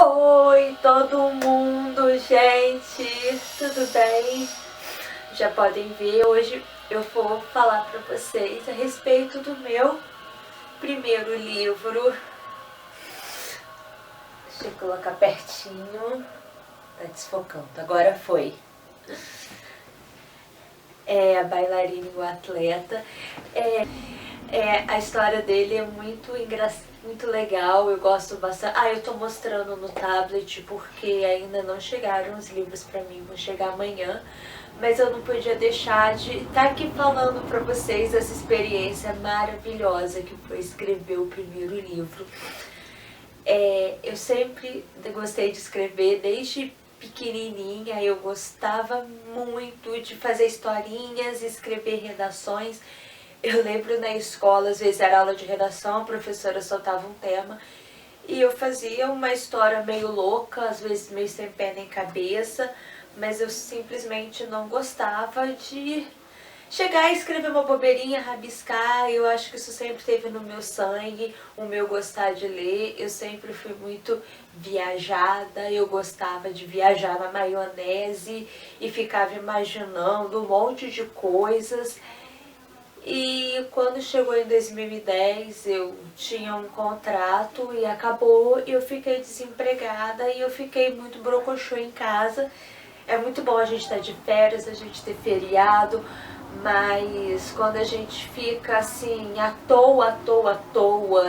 Oi, todo mundo, gente, tudo bem? Já podem ver, hoje eu vou falar para vocês a respeito do meu primeiro livro. Deixa eu colocar pertinho, tá desfocando, agora foi. A bailarina e o atleta. A história dele é muito muito legal, eu gosto bastante. Eu tô mostrando no tablet porque ainda não chegaram os livros pra mim, vão chegar amanhã. Mas eu não podia deixar de estar aqui falando pra vocês essa experiência maravilhosa que foi escrever o primeiro livro. Eu sempre gostei de escrever, desde pequenininha eu gostava muito de fazer historinhas, escrever redações. Eu lembro na escola, às vezes era aula de redação, a professora soltava um tema e eu fazia uma história meio louca, às vezes meio sem pé nem cabeça, mas eu simplesmente não gostava de chegar e escrever uma bobeirinha, rabiscar. Eu acho que isso sempre teve no meu sangue, o meu gostar de ler. Eu sempre fui muito viajada, eu gostava de viajar na maionese e ficava imaginando um monte de coisas. E quando chegou em 2010, eu tinha um contrato e acabou, e eu fiquei desempregada e eu fiquei muito brocochô em casa. É muito bom a gente estar de férias, a gente ter feriado, mas quando a gente fica assim, à toa,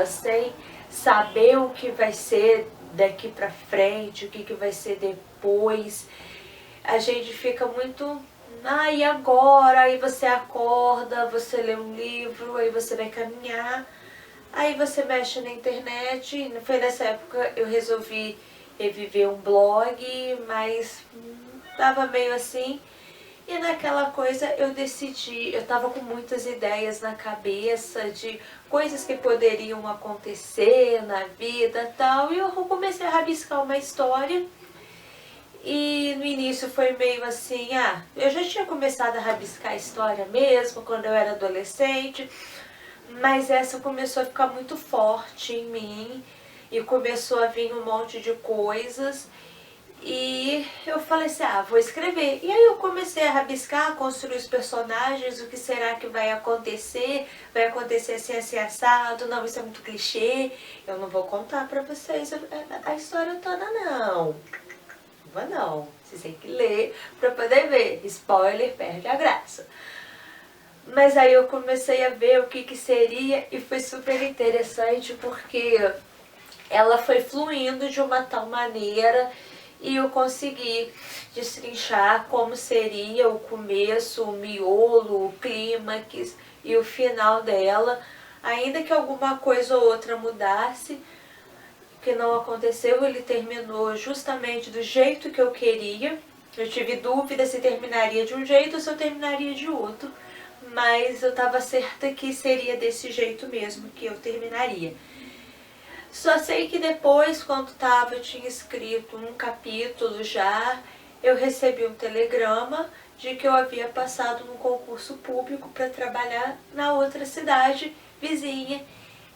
sem saber o que vai ser daqui pra frente, o que vai ser depois, a gente fica muito... e agora? Aí você acorda, você lê um livro, aí você vai caminhar, aí você mexe na internet. Foi nessa época eu resolvi reviver um blog, mas tava meio assim. E naquela coisa eu decidi, eu tava com muitas ideias na cabeça de coisas que poderiam acontecer na vida e tal, e eu comecei a rabiscar uma história. E no início foi meio assim, eu já tinha começado a rabiscar a história mesmo quando eu era adolescente, mas essa começou a ficar muito forte em mim e começou a vir um monte de coisas. E eu falei assim, vou escrever. E aí eu comecei a rabiscar, construir os personagens, o que será que vai acontecer assim, assim, assado, não, isso é muito clichê, eu não vou contar pra vocês a história toda não. Não, vocês têm que ler pra poder ver. Spoiler perde a graça. Mas aí eu comecei a ver o que seria e foi super interessante porque ela foi fluindo de uma tal maneira e eu consegui destrinchar como seria o começo, o miolo, o clímax e o final dela, ainda que alguma coisa ou outra mudasse. Que não aconteceu, ele terminou justamente do jeito que eu queria. Eu tive dúvida se terminaria de um jeito ou se eu terminaria de outro, mas eu estava certa que seria desse jeito mesmo que eu terminaria. Só sei que depois, quando eu tinha escrito um capítulo já, eu recebi um telegrama de que eu havia passado num concurso público para trabalhar na outra cidade vizinha.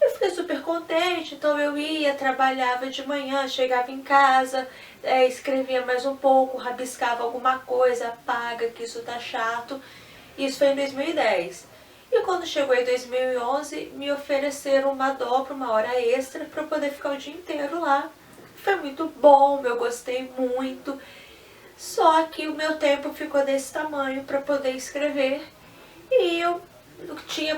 Eu fiquei super contente, então eu ia, trabalhava de manhã, chegava em casa, escrevia mais um pouco, rabiscava alguma coisa, apaga que isso tá chato. Isso foi em 2010. E quando chegou em 2011, me ofereceram uma dobra, uma hora extra, para eu poder ficar o dia inteiro lá. Foi muito bom, eu gostei muito. Só que o meu tempo ficou desse tamanho para poder escrever. E eu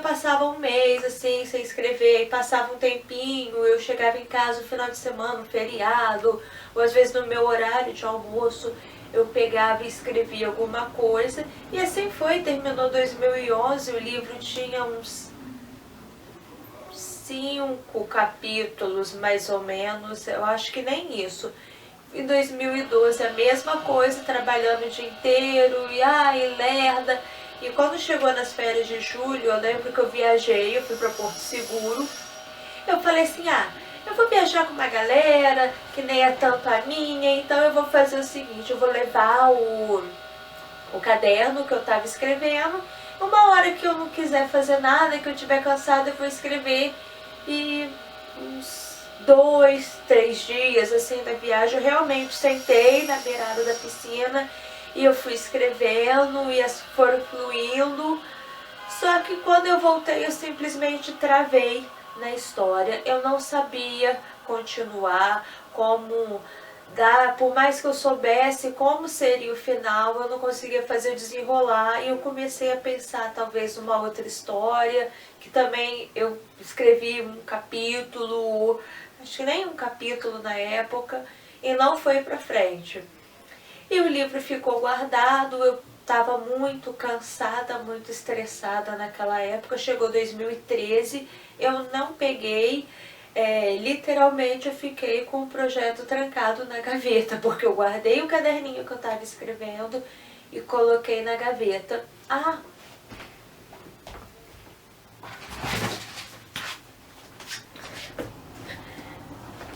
passava um mês assim sem escrever, e passava um tempinho, eu chegava em casa no final de semana, no feriado, ou às vezes no meu horário de almoço, eu pegava e escrevia alguma coisa. E assim foi, terminou 2011, o livro tinha uns 5 capítulos mais ou menos, eu acho que nem isso. Em 2012 a mesma coisa, trabalhando o dia inteiro, e lerda. E quando chegou nas férias de julho, eu lembro que eu viajei, eu fui para Porto Seguro. Eu falei assim, eu vou viajar com uma galera, que nem é tanto a minha, então eu vou fazer o seguinte, eu vou levar o caderno que eu estava escrevendo. Uma hora que eu não quiser fazer nada, que eu estiver cansada, eu vou escrever. E uns 2, 3 dias assim da viagem, eu realmente sentei na beirada da piscina e eu fui escrevendo e as foram fluindo. Só que quando eu voltei, eu simplesmente travei na história. Eu não sabia continuar, como dar, por mais que eu soubesse como seria o final, eu não conseguia fazer desenrolar. E eu comecei a pensar talvez numa outra história, que também eu escrevi um capítulo, acho que nem um capítulo na época, e não foi pra frente. E o livro ficou guardado, eu estava muito cansada, muito estressada naquela época. Chegou 2013, eu não peguei, literalmente eu fiquei com o projeto trancado na gaveta, porque eu guardei o caderninho que eu estava escrevendo e coloquei na gaveta.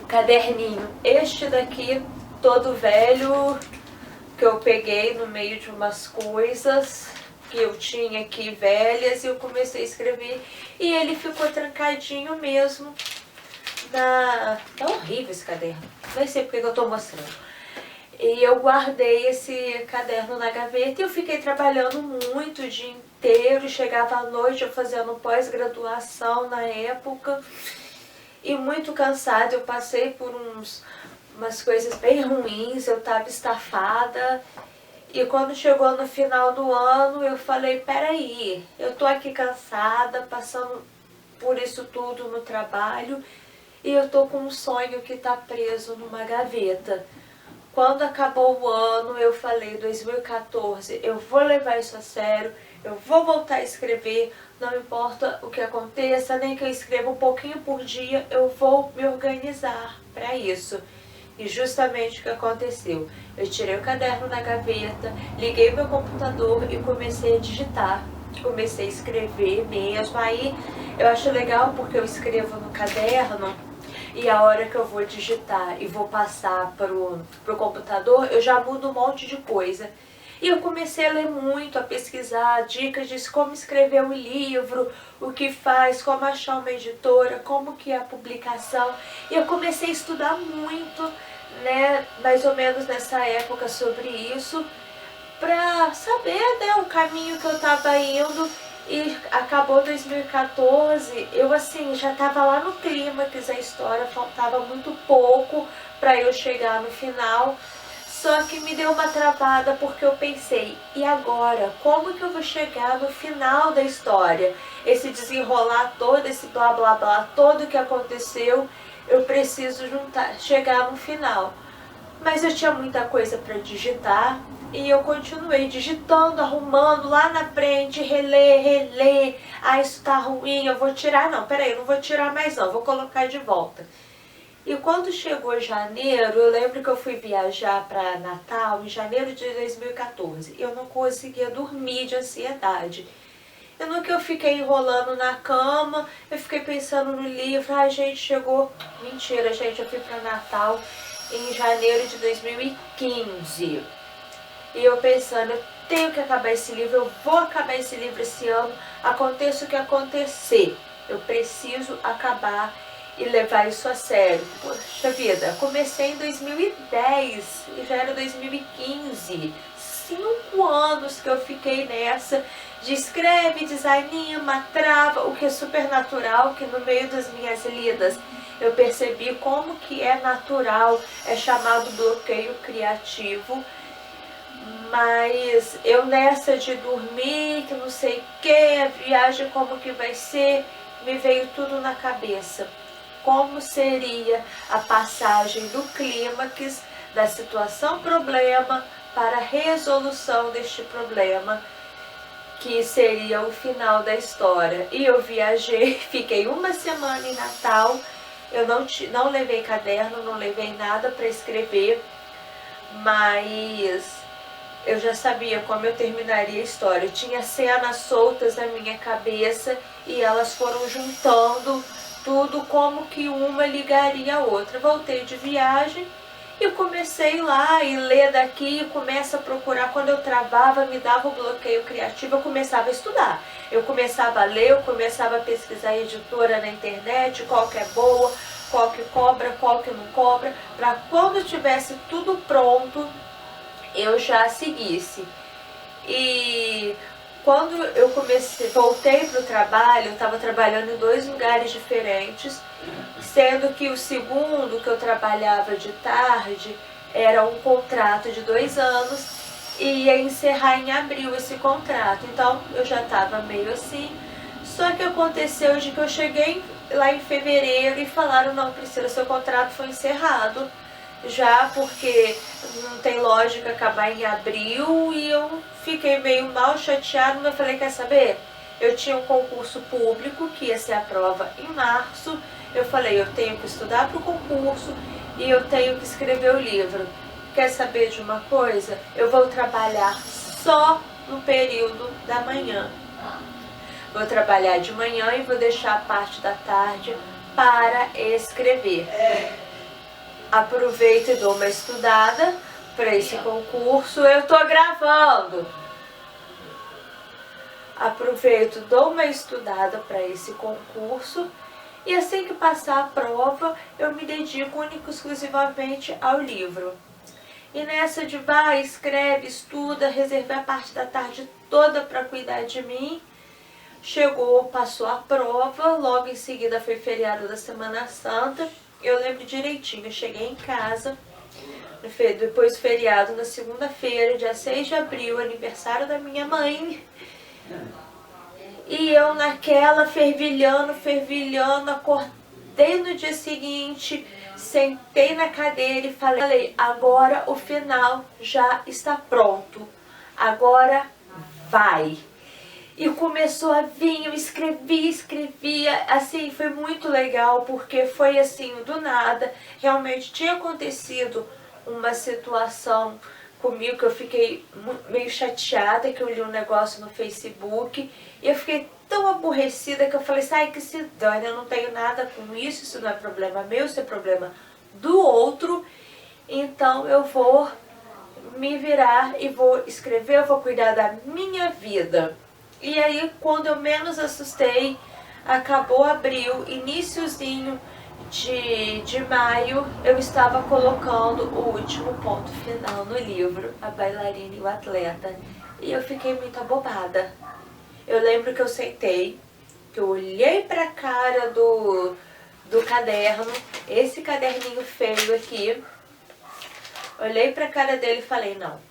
O caderninho, este daqui, todo velho, que eu peguei no meio de umas coisas que eu tinha aqui velhas, e eu comecei a escrever e ele ficou trancadinho mesmo na... Tá horrível esse caderno, não sei porque que eu tô mostrando. E eu guardei esse caderno na gaveta e eu fiquei trabalhando muito o dia inteiro, chegava à noite eu fazendo pós-graduação na época e muito cansada. Eu passei por umas coisas bem ruins, eu estava estafada. E quando chegou no final do ano, eu falei, peraí, eu tô aqui cansada, passando por isso tudo no trabalho, e eu tô com um sonho que tá preso numa gaveta. Quando acabou o ano, eu falei, 2014, eu vou levar isso a sério, eu vou voltar a escrever, não importa o que aconteça, nem que eu escreva um pouquinho por dia, eu vou me organizar para isso. E justamente o que aconteceu, eu tirei o caderno da gaveta, liguei meu computador e comecei a digitar, comecei a escrever mesmo. Aí eu acho legal porque eu escrevo no caderno e a hora que eu vou digitar e vou passar pro computador, eu já mudo um monte de coisa. E eu comecei a ler muito, a pesquisar dicas de como escrever um livro, o que faz, como achar uma editora, como que é a publicação. E eu comecei a estudar muito, né, mais ou menos nessa época sobre isso, para saber, né, o caminho que eu estava indo. E acabou 2014, eu assim, já estava lá no clímax da história, faltava muito pouco para eu chegar no final. Só que me deu uma travada porque eu pensei, e agora? Como que eu vou chegar no final da história? Esse desenrolar todo, esse blá blá blá, todo que aconteceu, eu preciso chegar no final. Mas eu tinha muita coisa para digitar e eu continuei digitando, arrumando lá na frente, reler. Isso tá ruim, eu vou tirar. Não, peraí, eu não vou tirar mais não, vou colocar de volta. E quando chegou janeiro, eu lembro que eu fui viajar para Natal em janeiro de 2014. Eu não conseguia dormir de ansiedade. E no que eu fiquei enrolando na cama, eu fiquei pensando no livro. Gente, chegou... Mentira, gente, eu fui para Natal em janeiro de 2015. E eu pensando, eu tenho que acabar esse livro, eu vou acabar esse livro esse ano, aconteça o que acontecer. Eu preciso acabar e levar isso a sério. Poxa vida, comecei em 2010 e já era 2015. 5 anos que eu fiquei nessa de escreve, desanima, trava, o que é super natural, que no meio das minhas lidas eu percebi como que é natural, é chamado bloqueio criativo. Mas eu nessa de dormir, que não sei o que, a viagem como que vai ser, me veio tudo na cabeça. Como seria a passagem do clímax, da situação problema, para a resolução deste problema, que seria o final da história. E eu viajei, fiquei uma semana em Natal, eu não levei caderno, não levei nada para escrever, mas eu já sabia como eu terminaria a história. Eu tinha cenas soltas na minha cabeça e elas foram juntando tudo, como que uma ligaria a outra. Voltei de viagem e comecei lá e ler daqui, começa a procurar. Quando eu travava, me dava o bloqueio criativo, eu começava a estudar. Eu começava a ler, eu começava a pesquisar editora na internet, qual que é boa, qual que cobra, qual que não cobra, para quando tivesse tudo pronto, eu já seguisse. E quando eu voltei para o trabalho, eu estava trabalhando em 2 lugares diferentes, sendo que o segundo que eu trabalhava de tarde era um contrato de 2 anos e ia encerrar em abril esse contrato. Então eu já estava meio assim. Só que aconteceu de que eu cheguei lá em fevereiro e falaram: não, Priscila, seu contrato foi encerrado já, porque não tem lógica acabar em abril. E eu fiquei meio mal chateada, mas eu falei: quer saber? Eu tinha um concurso público que ia ser a prova em março. Eu falei: eu tenho que estudar para o concurso e eu tenho que escrever o livro. Quer saber de uma coisa? Eu vou trabalhar só no período da manhã. Vou trabalhar de manhã e vou deixar a parte da tarde para escrever. Aproveito e dou uma estudada para esse concurso. Eu tô gravando. Aproveito, dou uma estudada para esse concurso e assim que passar a prova, eu me dedico única e exclusivamente ao livro. E nessa de vai, escreve, estuda, reservei a parte da tarde toda para cuidar de mim. Chegou, passou a prova, logo em seguida foi feriado da Semana Santa. Eu lembro direitinho, eu cheguei em casa, depois do feriado, na segunda-feira, dia 6 de abril, aniversário da minha mãe. E eu naquela, fervilhando, acordei no dia seguinte, sentei na cadeira e falei: agora o final já está pronto, agora vai. E começou a vir, eu escrevia, assim, foi muito legal, porque foi assim, do nada. Realmente tinha acontecido uma situação comigo que eu fiquei meio chateada, que eu li um negócio no Facebook, e eu fiquei tão aborrecida que eu falei: ai, que se dane, eu não tenho nada com isso não é problema meu, isso é problema do outro, então eu vou me virar e vou escrever, eu vou cuidar da minha vida. E aí, quando eu menos assustei, acabou abril, iniciozinho de maio, eu estava colocando o último ponto final no livro, A Bailarina e o Atleta. E eu fiquei muito abobada. Eu lembro que eu sentei, que eu olhei pra cara do caderno, esse caderninho feio aqui, olhei pra cara dele e falei: não.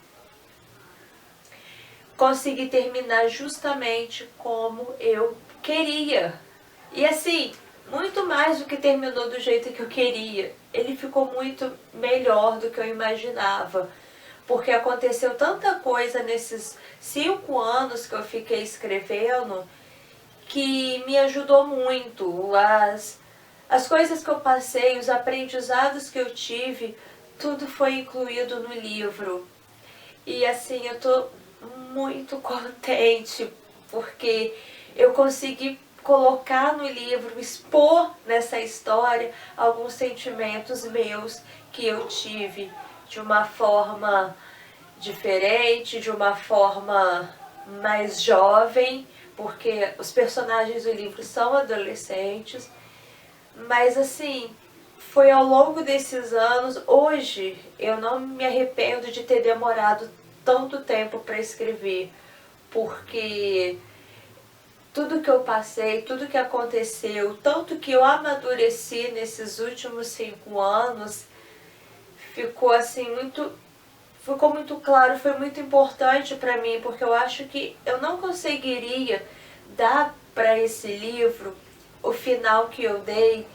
Consegui terminar justamente como eu queria. E assim, muito mais do que terminou do jeito que eu queria. Ele ficou muito melhor do que eu imaginava. Porque aconteceu tanta coisa nesses 5 anos que eu fiquei escrevendo que me ajudou muito. As coisas que eu passei, os aprendizados que eu tive, tudo foi incluído no livro. E assim, eu tô muito contente, porque eu consegui colocar no livro, expor nessa história alguns sentimentos meus que eu tive de uma forma diferente, de uma forma mais jovem, porque os personagens do livro são adolescentes, mas assim, foi ao longo desses anos. Hoje eu não me arrependo de ter demorado tanto tempo para escrever, porque tudo que eu passei, tudo que aconteceu, tanto que eu amadureci nesses últimos 5 anos, ficou assim ficou muito claro, foi muito importante para mim, porque eu acho que eu não conseguiria dar para esse livro o final que eu dei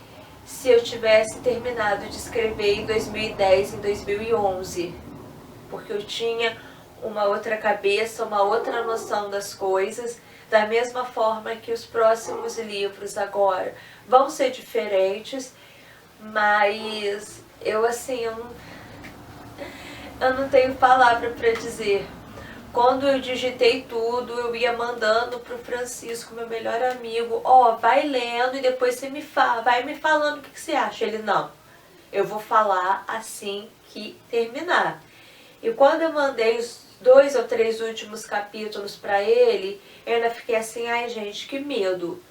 se eu tivesse terminado de escrever em 2010, em 2011, porque eu tinha uma outra cabeça, uma outra noção das coisas, da mesma forma que os próximos livros agora vão ser diferentes, mas eu assim, eu não tenho palavra para dizer. Quando eu digitei tudo, eu ia mandando pro Francisco, meu melhor amigo: vai lendo e depois você vai me falando o que você acha. Ele: não, eu vou falar assim que terminar. E quando eu mandei os 2 ou 3 últimos capítulos para ele, eu ainda fiquei assim: ai gente, que medo.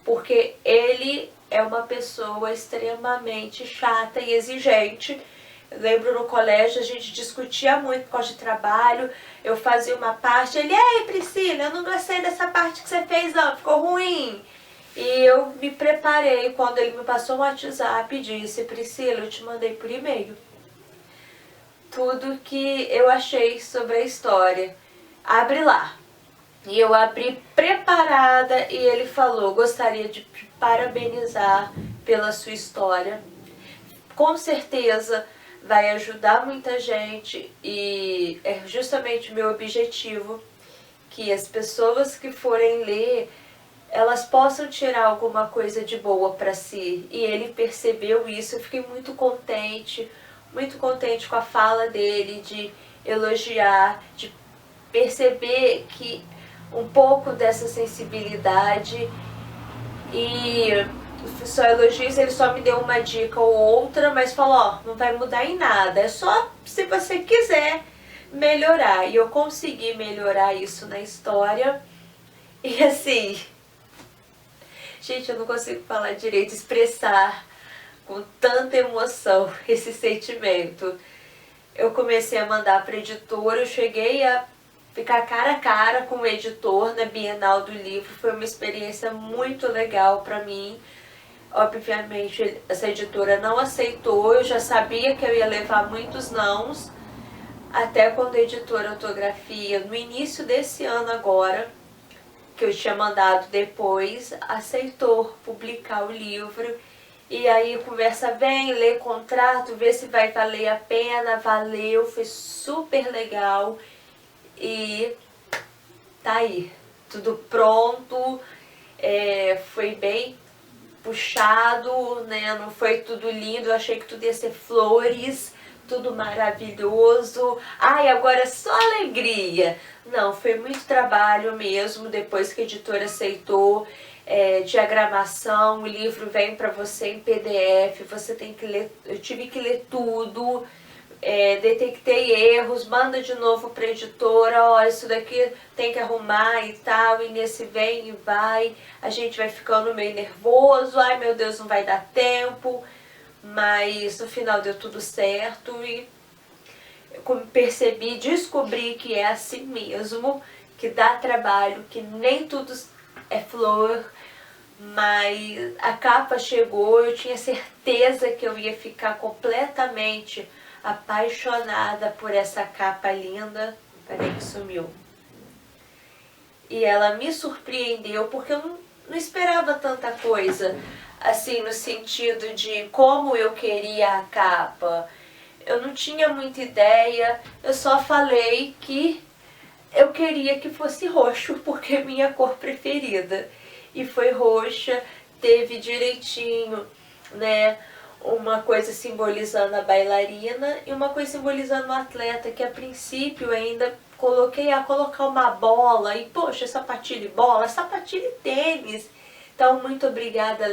porque ele é uma pessoa extremamente chata e exigente. Eu lembro no colégio a gente discutia muito por causa de trabalho, eu fazia uma parte, ele, ei Priscila, eu não gostei dessa parte que você fez não, ficou ruim. E eu me preparei quando ele me passou um WhatsApp e disse, Priscila, eu te mandei por e-mail tudo que eu achei sobre a história. Abre lá. E eu abri preparada e ele falou, gostaria de te parabenizar pela sua história. Com certeza vai ajudar muita gente e é justamente o meu objetivo que as pessoas que forem ler, elas possam tirar alguma coisa de boa para si. E ele percebeu isso, eu fiquei muito contente com a fala dele, de elogiar, de perceber que um pouco dessa sensibilidade e só elogios, ele só me deu uma dica ou outra, mas falou, ó, não vai mudar em nada, é só se você quiser melhorar. E eu consegui melhorar isso na história. E assim, gente, eu não consigo falar direito, expressar com tanta emoção esse sentimento. Eu comecei a mandar para a editora, eu cheguei a ficar cara a cara com o editor na Bienal do Livro, foi uma experiência muito legal para mim. Obviamente essa editora não aceitou, eu já sabia que eu ia levar muitos nãos, até quando a editora Autografia, no início desse ano agora, que eu tinha mandado depois, aceitou publicar o livro. E aí conversa vem, lê contrato, vê se vai valer a pena, valeu, foi super legal. E tá aí, tudo pronto, foi bem puxado, né? Não foi tudo lindo, eu achei que tudo ia ser flores, tudo maravilhoso. Ai, agora é só alegria. Não, foi muito trabalho mesmo, depois que a editora aceitou. Diagramação, o livro vem para você em PDF, você tem que ler, eu tive que ler tudo, detectei erros, manda de novo para a editora, ó, isso daqui tem que arrumar e tal, e nesse vem e vai, a gente vai ficando meio nervoso, ai meu Deus, não vai dar tempo, mas no final deu tudo certo e eu percebi, descobri que é assim mesmo, que dá trabalho, que nem tudo é flor, mas a capa chegou, eu tinha certeza que eu ia ficar completamente apaixonada por essa capa linda. Peraí que sumiu. E ela me surpreendeu porque eu não esperava tanta coisa, assim, no sentido de como eu queria a capa. Eu não tinha muita ideia, eu só falei que eu queria que fosse roxo, porque é minha cor preferida. E foi roxa, teve direitinho, né, uma coisa simbolizando a bailarina e uma coisa simbolizando o atleta, que a princípio ainda colocar uma bola, e poxa, sapatilha e bola, sapatilha e tênis. Então, muito obrigada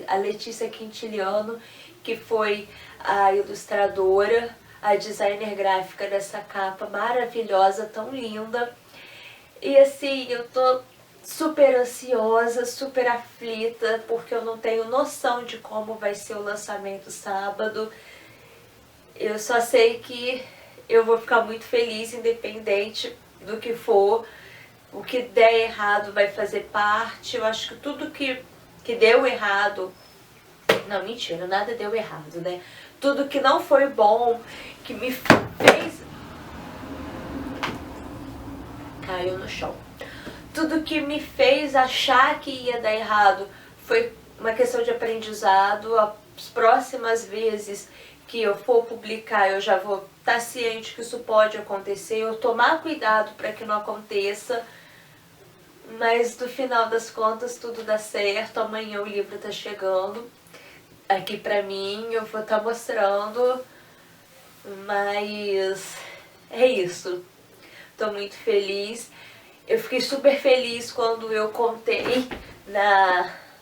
a Letícia Quintiliano, que foi a ilustradora, a designer gráfica dessa capa maravilhosa, tão linda. E assim, eu tô super ansiosa, super aflita, porque eu não tenho noção de como vai ser o lançamento sábado. Eu só sei que eu vou ficar muito feliz, independente do que for. O que der errado vai fazer parte. Eu acho que tudo que deu errado... Não, mentira, nada deu errado, né? Tudo que não foi bom, que me fez... Caiu no chão. Tudo que me fez achar que ia dar errado foi uma questão de aprendizado. As próximas vezes que eu for publicar, eu já vou estar ciente que isso pode acontecer, eu tomar cuidado para que não aconteça. Mas no final das contas tudo dá certo. Amanhã o livro tá chegando aqui pra mim, eu vou estar mostrando, mas é isso. Tô muito feliz. Eu fiquei super feliz quando eu contei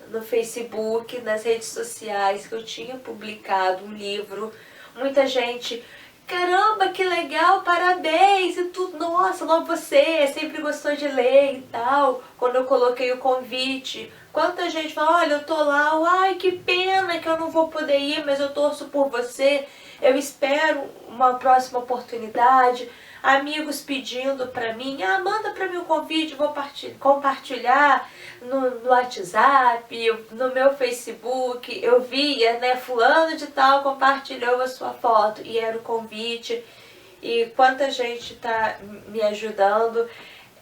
no Facebook, nas redes sociais, que eu tinha publicado um livro. Muita gente caramba, que legal, parabéns e tudo, nossa, logo você, sempre gostou de ler e tal. Quando eu coloquei o convite, quanta gente fala, olha, eu tô lá, ai, que pena que eu não vou poder ir, mas eu torço por você, eu espero uma próxima oportunidade. Amigos pedindo pra mim, manda pra mim o convite, vou compartilhar no WhatsApp, no meu Facebook. Eu via, né, fulano de tal compartilhou a sua foto e era o convite. E quanta gente tá me ajudando.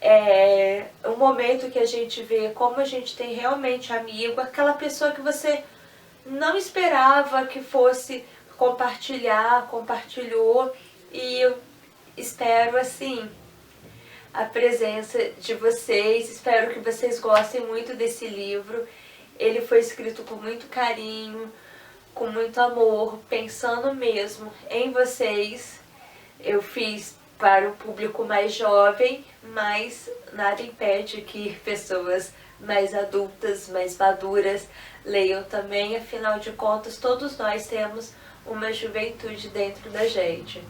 É um momento que a gente vê como a gente tem realmente amigo, aquela pessoa que você não esperava que fosse compartilhar, compartilhou. E eu espero, assim, a presença de vocês. Espero que vocês gostem muito desse livro. Ele foi escrito com muito carinho, com muito amor, pensando mesmo em vocês. Eu fiz para o público mais jovem, mas nada impede que pessoas mais adultas, mais maduras leiam também. Afinal de contas, todos nós temos uma juventude dentro da gente.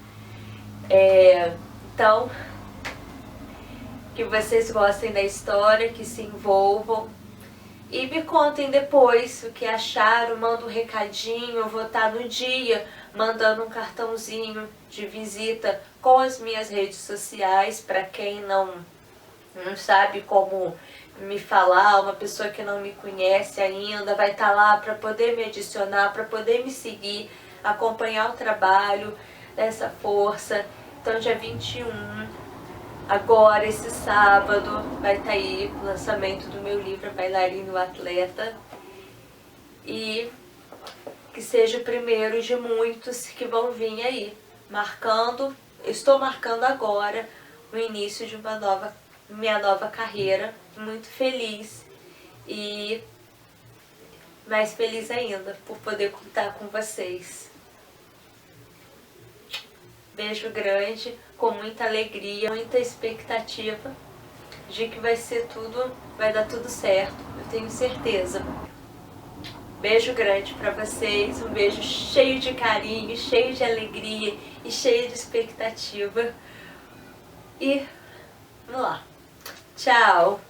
Então, que vocês gostem da história, que se envolvam e me contem depois o que acharam. Manda um recadinho, eu vou estar no dia mandando um cartãozinho de visita com as minhas redes sociais para quem não sabe como me falar, uma pessoa que não me conhece ainda, vai estar lá para poder me adicionar, para poder me seguir, acompanhar o trabalho dessa força. Então, dia 21, agora, esse sábado, vai estar aí o lançamento do meu livro Bailarino Atleta. E que seja o primeiro de muitos que vão vir aí, estou marcando agora o início de minha nova carreira. Muito feliz e mais feliz ainda por poder contar com vocês. Beijo grande, com muita alegria, muita expectativa de que vai dar tudo certo, eu tenho certeza. Beijo grande pra vocês, um beijo cheio de carinho, cheio de alegria e cheio de expectativa. E vamos lá. Tchau!